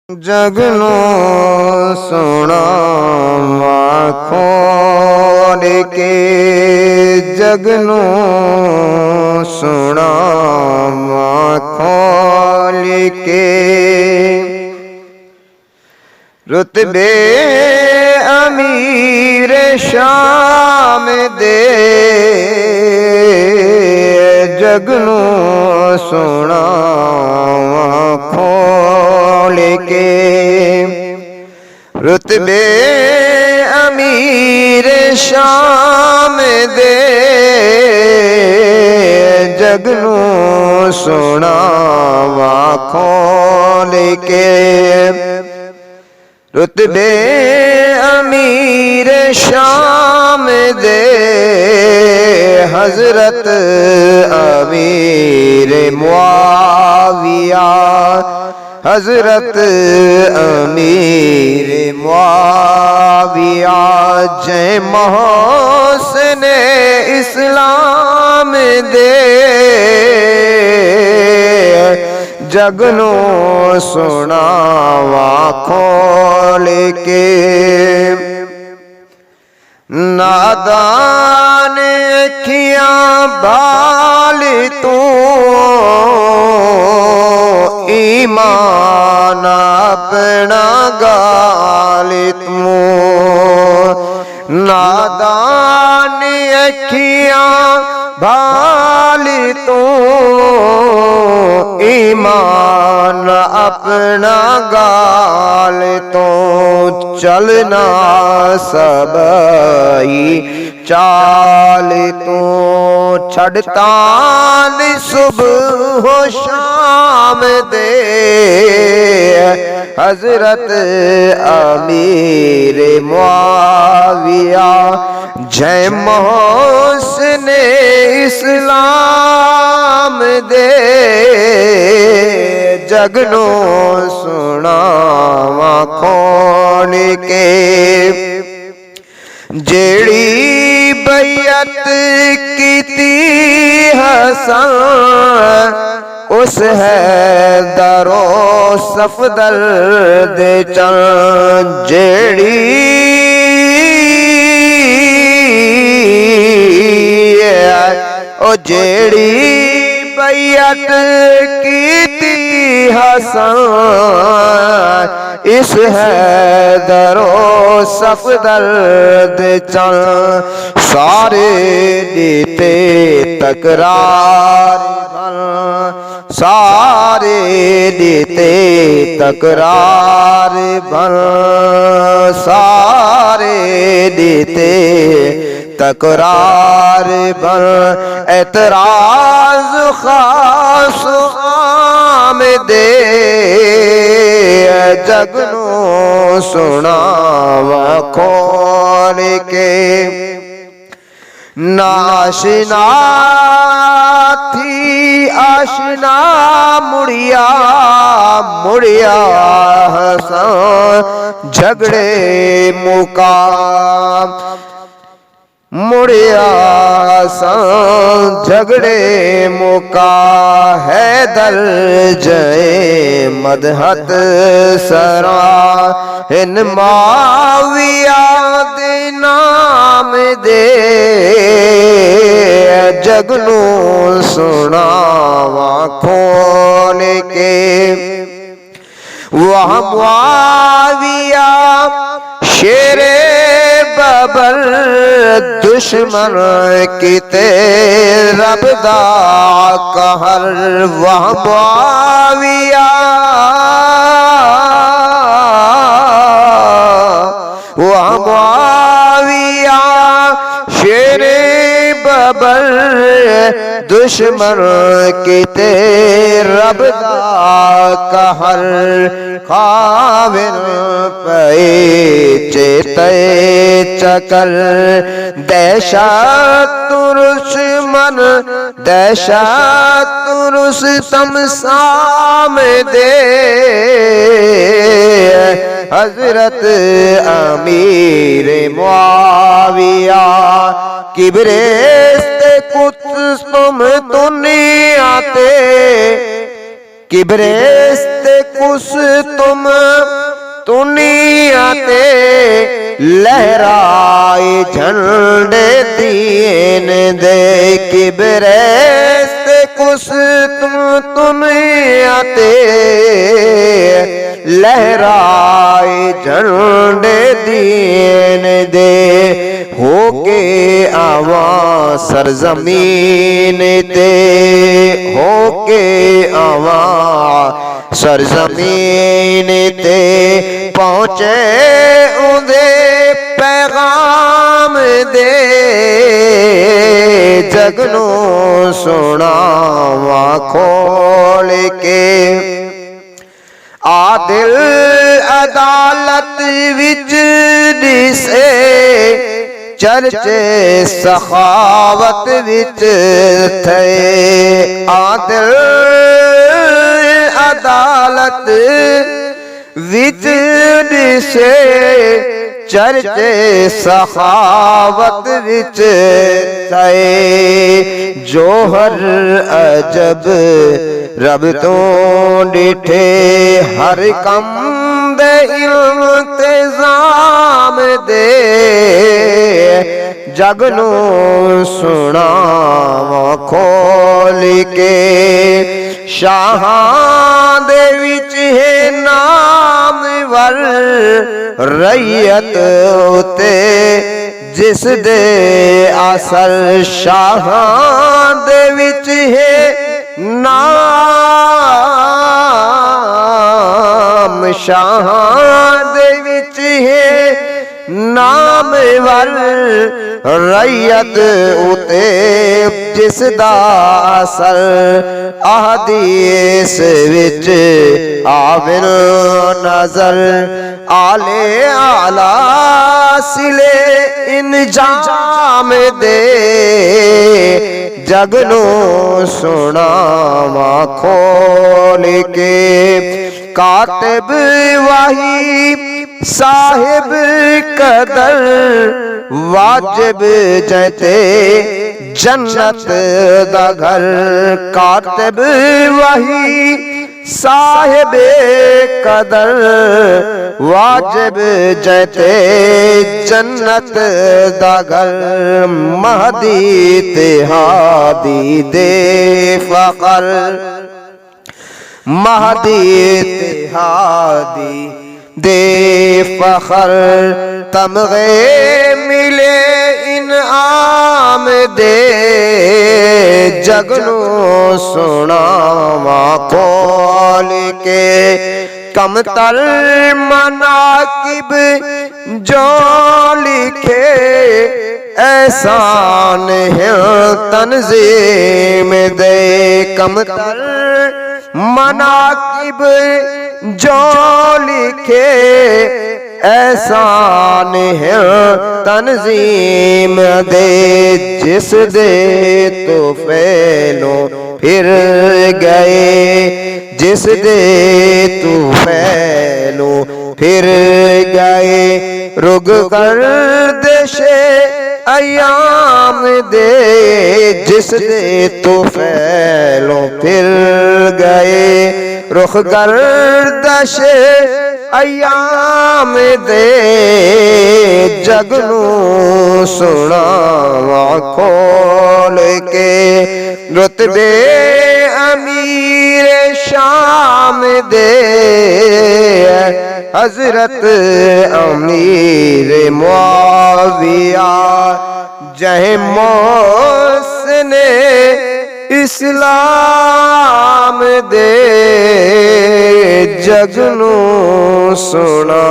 जगनो सुना खोल के, जगनो सुना खोल के। रुतबे अमीर शाम दे, जगनो सुना खोल के। रुतबे अमीर शाम दे, जगनो सुना खोल के। रुतबे अमीर शाम दे, हजरत अमीर मुआविया, हजरत अमीर मुआविया। जय मोहसिन इस्लाम दे, जगनो सुनावा खोल के। नादान अखियां बाल तू, ईमान अपना गाल तू। नादान अखियां बाल तू, ईमान अपना गाल तो। चलना सबई चाल तो, छड़ता सुबह हो शाम दे, हजरत अमीर मुआविया। जय मोहसिन इस्लाम दे, जगनो सुनावा खोल के। जेड़ी बैयत कीती हसन, उस है दरो सफदर दे चन। जेड़ी ओ जेड़ी बैयत कीती हसन, इस है दरो सफदर दे चल। सारे दीते तकरार बन, सारे दीते तकरार बन, सारे दीते तकरार बन। एतराज खास आम दे, जगनो सुनावा खोल के। नाशना थी आशना मुड़िया, मुड़िया हसन झगड़े मुका। मुड़िया सन झगड़े मुका, है दर जय मदहत सरा। इन माविया दे नाम दे, जगनो सुनावा खोल के। वह मुआविया शेरे बबर, दुश्मन किते रबदा कहर। वह मुआविया, वह मुआविया शेरे बबर, दुश्मन किते रबदा कहर। खाविन पे चेते चकर, दहशत दुश्मन दहशत रुस्तम साम दे, हजरत अमीर मुआविया। किबरेस्ते कुछ तुम दुनिया ते, किबरेस्ते कुस तुम दुनिया ते लहराए झंडे दीन दे। किबरेस्ते कुस तुम दुनिया ते लहराए झंडे दीन दे। होके आवा सरजमीन ते, होके आवा सरजमीन ते, पहुँचे उदे पैगाम दे। जगनू सुनावा खोल के, आदिल अदालत विच दिसे चर्चे सखावत विच थे। आदिल अदालत विच दिसे चर्चे सखावत विच थे। जोहर अजब रब तो डिठे हर कम दे इंतजाम दे। जगनू सुनावा खोल के, शाहां दे विच है नामवर रैयत उते जिस दे असर। शाहां दे विच है नाम, शाहां दे विच है नामवर रैयत उते जिस दा असर। अहदीस विच आविल नजर आले आला सिले इंजाम दे। जगनू सुनावा खोल के, कातिब वही साहिब कदर वाजिब जैते जन्नत दा घर। कातिब वही साहिब कदर वाजिब जैते जन्नत दा घर। महदी ते हादी दे फकर, महदी ते हादी दे फखर। तमगे मिले इनाम दे। जगनू सुनावा खोल के, कमतर मनाकिब जो लिखे एहसान है तंजीम दे। कमतर मनाकिब जो लिखे एहसान है तंजीम दे। जिस दे तो फैलो फिर गए, जिस दे तू फैलो फिर गए। रुग कर देशे अयाम दे। जिस दे तू फैलो फिर गए। रुख कर दशे अयाम दे। जगनू सुनावा खोल के, रुतबे अमीर शाम दे। हजरत अमीर मुआविया जहे मोहसिने इस्लाम दे। जगनू सुना